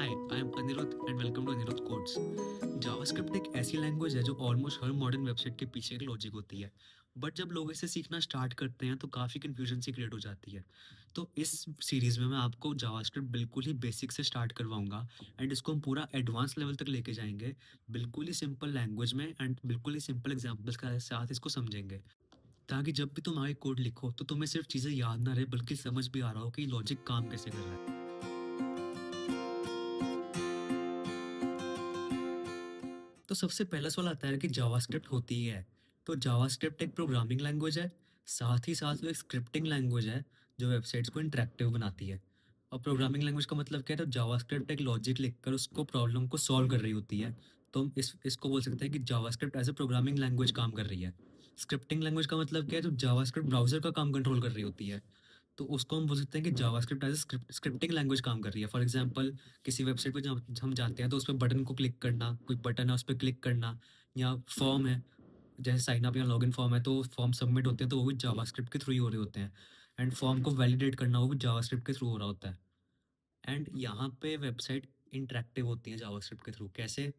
Hi, I am Aniruddh and welcome to Aniruddh codes. JavaScript एक ऐसी language है जो ऑलमोस्ट हर मॉडर्न वेबसाइट के पीछे एक लॉजिक होती है। बट जब लोग इसे सीखना स्टार्ट करते हैं तो काफ़ी कन्फ्यूजन सी क्रिएट हो जाती है। तो इस सीरीज़ में मैं आपको जावास्क्रिप्ट बिल्कुल ही बेसिक से स्टार्ट करवाऊंगा एंड इसको हम पूरा एडवांस लेवल तक लेके जाएंगे, बिल्कुल ही सिंपल लैंग्वेज में एंड बिल्कुल ही सिंपल एग्जाम्पल्स के साथ इसको समझेंगे, ताकि जब भी तुम आगे कोड लिखो तो तुम्हें सिर्फ चीज़ें याद ना रहे बल्कि समझ भी आ रहा हो कि लॉजिक काम कैसे कर रहा है। तो सबसे पहला सवाल आता है कि जावास्क्रिप्ट होती ही है। तो जावास्क्रिप्ट एक प्रोग्रामिंग लैंग्वेज है, साथ ही साथ वो एक स्क्रिप्टिंग लैंग्वेज है जो वेबसाइट्स को इंटरेक्टिव बनाती है। और प्रोग्रामिंग लैंग्वेज का मतलब क्या है? तो जावास्क्रिप्ट एक लॉजिक लिखकर उसको प्रॉब्लम को सॉल्व कर रही होती है। तो हम इसको बोल सकते हैं कि JavaScript as a programming language काम कर रही है। स्क्रिप्टिंग लैंग्वेज का मतलब क्या है? तो जावास्क्रिप्ट ब्राउजर का काम कंट्रोल कर रही होती है। तो उसको हम बोल सकते हैं कि JavaScript as a scripting language काम कर रही है। फॉर एग्जांपल, किसी वेबसाइट पे जब हम जाते हैं तो उस पे बटन को क्लिक करना, कोई बटन है उस पे क्लिक करना, या फॉर्म है, जैसे साइन अप या लॉगिन फॉर्म है तो फॉर्म सबमिट होते हैं तो वो भी जावास्क्रिप्ट के थ्रू ही हो रहे होते हैं। एंड फॉर्म को वैलिडेट करना वो भी जावास्क्रिप्ट के थ्रू हो रहा होता है। एंड यहाँ पे वेबसाइट इंटरेक्टिव होती है जावास्क्रिप्ट के थ्रू। कैसे?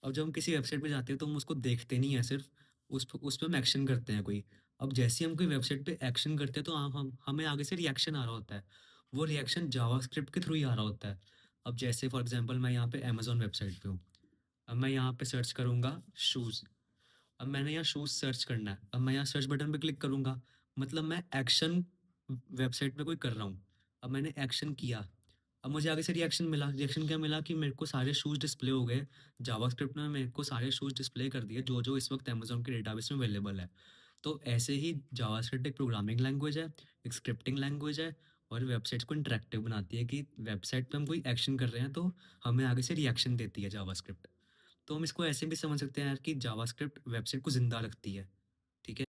अब जब हम किसी वेबसाइट पे जाते हैं तो हम उसको देखते नहीं है सिर्फ, उस पे हम एक्शन करते हैं कोई। अब जैसे ही हम कोई वेबसाइट पे एक्शन करते हैं तो हमें आगे से रिएक्शन आ रहा होता है। वो रिएक्शन जावास्क्रिप्ट के थ्रू ही आ रहा होता है। अब जैसे फॉर एग्जांपल मैं यहाँ पे अमेजोन वेबसाइट पे हूँ। अब मैं यहाँ पे सर्च करूँगा शूज़। अब मैंने यहाँ शूज़ सर्च करना है, अब मैं यहाँ सर्च बटन पे क्लिक करूँगा, मतलब मैं एक्शन वेबसाइट पे कोई कर रहा हूँ। अब मैंने एक्शन किया, अब मुझे आगे से रिएक्शन मिला। रिएक्शन क्या मिला कि मेरे को सारे शूज़ डिस्प्ले हो गए। जावास्क्रिप्ट ने मेरे को सारे शूज़ डिस्प्ले कर दिए जो इस वक्त अमेज़न के डेटाबेस में अवेलेबल है। तो ऐसे ही जावास्क्रिप्ट एक प्रोग्रामिंग लैंग्वेज है, एक स्क्रिप्टिंग लैंग्वेज है, और वेबसाइट्स को इंटरेक्टिव बनाती है कि वेबसाइट पे हम कोई एक्शन कर रहे हैं तो हमें आगे से रिएक्शन देती है जावास्क्रिप्ट। तो हम इसको ऐसे भी समझ सकते हैं यार कि जावास्क्रिप्ट वेबसाइट को ज़िंदा रखती है, ठीक है?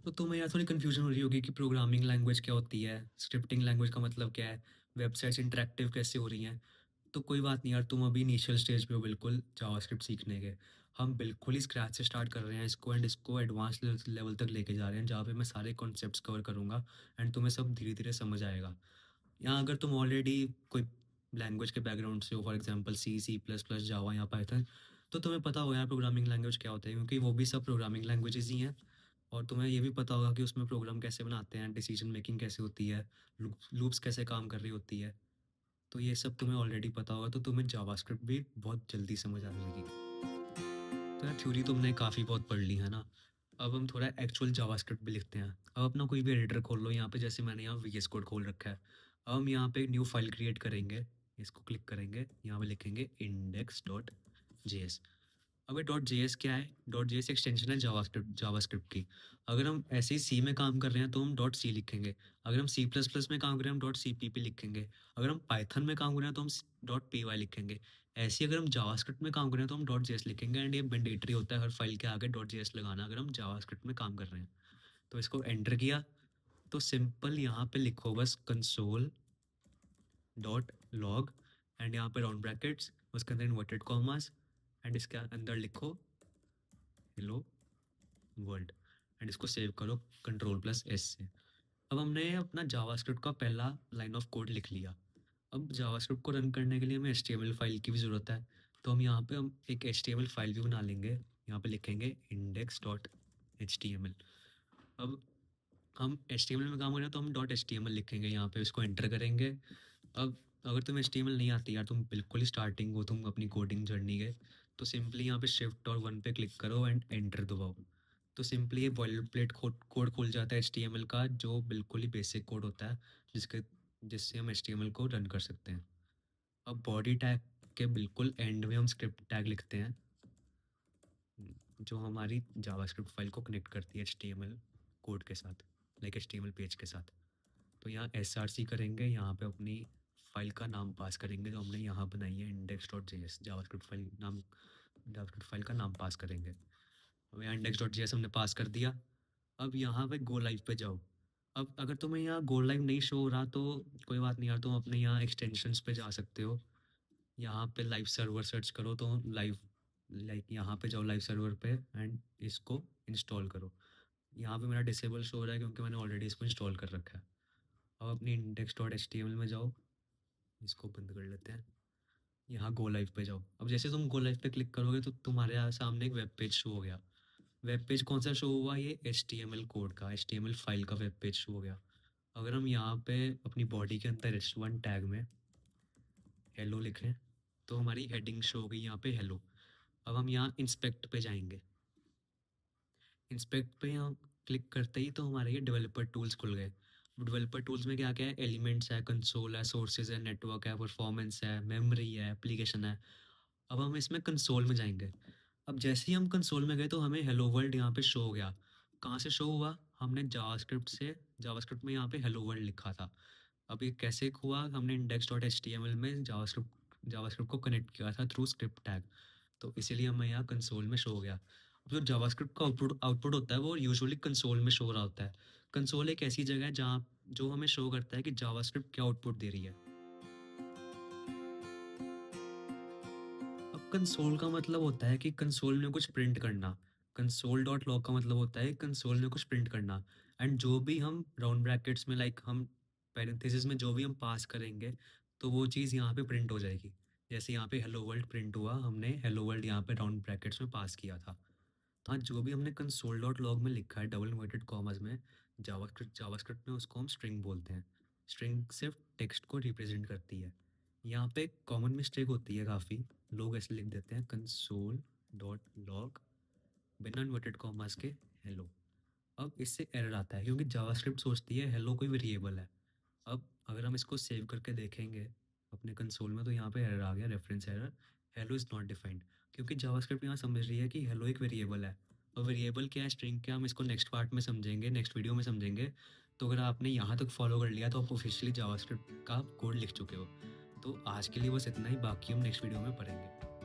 तो तुम्हें यार थोड़ी कन्फ्यूज़न हो रही होगी कि प्रोग्रामिंग लैंग्वेज क्या होती है, स्क्रिप्टिंग लैंग्वेज का मतलब क्या है, वेबसाइट्स इंटरेक्टिव कैसे हो रही हैं। तो कोई बात नहीं यार, तुम अभी इनिशियल स्टेज पे हो बिल्कुल जावास्क्रिप्ट सीखने के। हम बिल्कुल ही स्क्रैच से स्टार्ट कर रहे हैं इसको एंड इसको एडवांस लेवल तक लेके जा रहे हैं, जहाँ पे मैं सारे कॉन्सेप्ट्स कवर करूँगा एंड तुम्हें सब धीरे-धीरे समझ आएगा। यहाँ अगर तुम ऑलरेडी कोई लैंग्वेज के बैकग्राउंड से हो, for example C, C plus plus, Java या पाइथन, तो तुम्हें पता होगा यार प्रोग्रामिंग लैंग्वेज क्या होता है, क्योंकि वो भी सब प्रोग्रामिंग लैंग्वेजेज़ ही हैं। और तुम्हें ये भी पता होगा कि उसमें प्रोग्राम कैसे बनाते हैं, डिसीजन मेकिंग कैसे होती है, लूप्स कैसे काम कर रही होती है। तो ये सब तुम्हें ऑलरेडी पता होगा, तो तुम्हें जावास्क्रिप्ट भी बहुत जल्दी समझ आने लगेगी। तो यार थ्योरी तुमने काफ़ी बहुत पढ़ ली है ना। अब हम थोड़ा एक्चुअल जावास्क्रिप्ट भी लिखते हैं। अब अपना कोई भी एडिटर खोल लो यहाँ पे, जैसे मैंने यहाँ वीएस कोड खोल रखा है। अब हम यहाँ पे एक न्यू फाइल क्रिएट करेंगे, इसको क्लिक करेंगे, यहाँ पे लिखेंगे index.js। अब ये डॉट जे एस क्या है? डॉट जे एस एक्सटेंशन है जावास्क्रिप्ट की। अगर हम ऐसे ही सी में काम कर रहे हैं तो हम डॉट सी लिखेंगे। अगर हम सी प्लस प्लस में काम कर रहे हैं हम डॉट सी पी पी लिखेंगे। अगर हम पाइथन में काम कर रहे हैं तो हम डॉट पी वाई लिखेंगे। ऐसे ही अगर हम जावास्क्रिप्ट में काम कर रहे हैं तो हम डॉट जे एस लिखेंगे, एंड ये मैंडेटरी होता है हर फाइल के आगे डॉट जे एस लगाना अगर हम जावास्क्रिप्ट में काम कर रहे हैं। तो इसको एंटर किया तो सिंपल यहाँ पे लिखो बस कंसोल डॉट लॉग, एंड यहाँ पे राउंड ब्रैकेट्स, उसके अंदर इन्वर्टेड कॉमास, एंड इसके अंदर लिखो हेलो वर्ल्ड, एंड इसको सेव करो कंट्रोल प्लस एस से। अब हमने अपना जावास्क्रिप्ट का पहला लाइन ऑफ कोड लिख लिया। अब जावास्क्रिप्ट को रन करने के लिए हमें एचटीएमएल फाइल की भी ज़रूरत है। तो हम यहाँ पे हम एक एचटीएमएल फाइल भी बना लेंगे। यहाँ पे लिखेंगे index.html। अब हम एचटीएमएल में काम कर रहे हैं तो हम डॉट एचटीएमएल लिखेंगे, यहाँ पे इसको एंटर करेंगे। अब अगर तुम्हें एचटीएमएल नहीं आती यार, तुम बिल्कुल ही स्टार्टिंग हो तुम अपनी कोडिंग जर्नी के, तो सिंपली यहाँ पे शिफ्ट और वन पे क्लिक करो एंड एंटर दबाओ। तो सिंपली ये बॉयलरप्लेट कोड खुल जाता है एचटीएमएल का, जो बिल्कुल ही बेसिक कोड होता है जिससे हम एचटीएमएल को रन कर सकते हैं। अब बॉडी टैग के बिल्कुल एंड में हम स्क्रिप्ट टैग लिखते हैं, जो हमारी जावास्क्रिप्ट फाइल को कनेक्ट करती है एचटीएमएल कोड के साथ, लाइक एचटीएमएल पेज के साथ। तो यहाँ एसआरसी करेंगे, यहाँ पे अपनी फाइल का नाम पास करेंगे जो हमने यहाँ बनाई है index.js। जावास्क्रिप्ट फाइल का नाम पास करेंगे। अब यहाँ index.js हमने पास कर दिया। अब यहाँ पे गो लाइव पे जाओ। अब अगर तुम्हें यहाँ गो लाइव नहीं शो हो रहा तो कोई बात नहीं यार, तुम अपने यहाँ एक्सटेंशंस पे जा सकते हो। यहाँ पे लाइव सर्वर सर्च करो तो यहाँ पे जाओ लाइव सर्वर पे एंड इसको इंस्टॉल करो। यहाँ पे मेरा डिसेबल शो हो रहा है क्योंकि मैंने ऑलरेडी इसको इंस्टॉल कर रखा है। अब अपनी index.html में जाओ, इसको बंद कर लेते हैं। यहाँ गो लाइव पे जाओ। अब जैसे तुम गो लाइव पे क्लिक करोगे तो तुम्हारे यहाँ सामने एक वेब पेज शो हो गया। वेब पेज कौन सा शो हुआ? ये HTML कोड का, HTML फाइल का वेब पेज शो हो गया। अगर हम यहाँ पे अपनी बॉडी के अंदर h1 टैग में हेलो लिखें तो हमारी हेडिंग शो होगी यहाँ पे हेलो। अब हम यहाँ इंस्पेक्ट पे जाएंगे। इंस्पेक्ट पे यहाँ क्लिक करते ही तो हमारे ये डेवलपर टूल्स खुल गए। डेवलपर टूल्स में क्या क्या है? एलिमेंट्स है, कंसोल है, सोर्सेज है, नेटवर्क है, परफॉर्मेंस है, मेमोरी है, एप्लीकेशन है। अब हम इसमें कंसोल में जाएंगे। अब जैसे ही हम कंसोल में गए तो हमें हेलो वर्ल्ड यहाँ पे शो हो गया। कहाँ से शो हुआ? हमने जावास्क्रिप्ट में यहाँ पे हेलो वर्ल्ड लिखा था। अब ये कैसे हुआ? हमने index.html में जावास्क्रिप्ट को कनेक्ट किया था थ्रू स्क्रिप्ट टैग, तो इसीलिए हमें यहाँ कंसोल में शो हो गया। अब जो जावास्क्रिप्ट का आउटपुट आउटपुट होता है वो यूजुअली कंसोल में शो हो रहा होता है। कंसोल एक ऐसी जगह है जहाँ जो हमें शो करता है कि जावास्क्रिप्ट क्या आउटपुट दे रही है। अब कंसोल का मतलब होता है कि कंसोल में कुछ प्रिंट करना। कंसोल डॉट लॉग का मतलब होता है कंसोल में कुछ प्रिंट करना। एंड जो भी हम राउंड ब्रैकेट्स में लाइक हम पैरेंथेसिस में जो भी हम पास करेंगे तो वो चीज़ यहाँ पे प्रिंट हो जाएगी। जैसे यहाँ पे हेलो वर्ल्ड प्रिंट हुआ, हमने हेलो वर्ल्ड यहाँ पे राउंड ब्रैकेट्स में पास किया था। हाँ, जो भी हमने कंसोल डॉट लॉग में लिखा है डबल इन्वर्टेड कॉमास में, जावास्क्रिप्ट में उसको हम स्ट्रिंग बोलते हैं। स्ट्रिंग सिर्फ टेक्स्ट को रिप्रेजेंट करती है। यहाँ पे कॉमन मिस्टेक होती है काफ़ी। लोग ऐसे लिख देते हैं कंसोल डॉट लॉग बिना इन्वर्टेड कॉमास के हेलो। अब इससे एरर आता है क्योंकि जावास्क्रिप्ट सोचती है हेलो कोई वेरिएबल है। अब अगर हम इसको सेव करके देखेंगे अपने कंसोल में तो यहाँ पे एरर आ गया, reference error, hello is not defined. क्योंकि जावास्क्रिप्ट यहाँ समझ रही है कि हेलो एक वेरिएबल है। और वेरिएबल क्या है, स्ट्रिंग क्या, हम इसको नेक्स्ट पार्ट में समझेंगे, नेक्स्ट वीडियो में समझेंगे। तो अगर आपने यहाँ तक फॉलो कर लिया तो आप ऑफिशियली जावास्क्रिप्ट का कोड लिख चुके हो। तो आज के लिए बस इतना ही, बाकी हम नेक्स्ट वीडियो में पढ़ेंगे।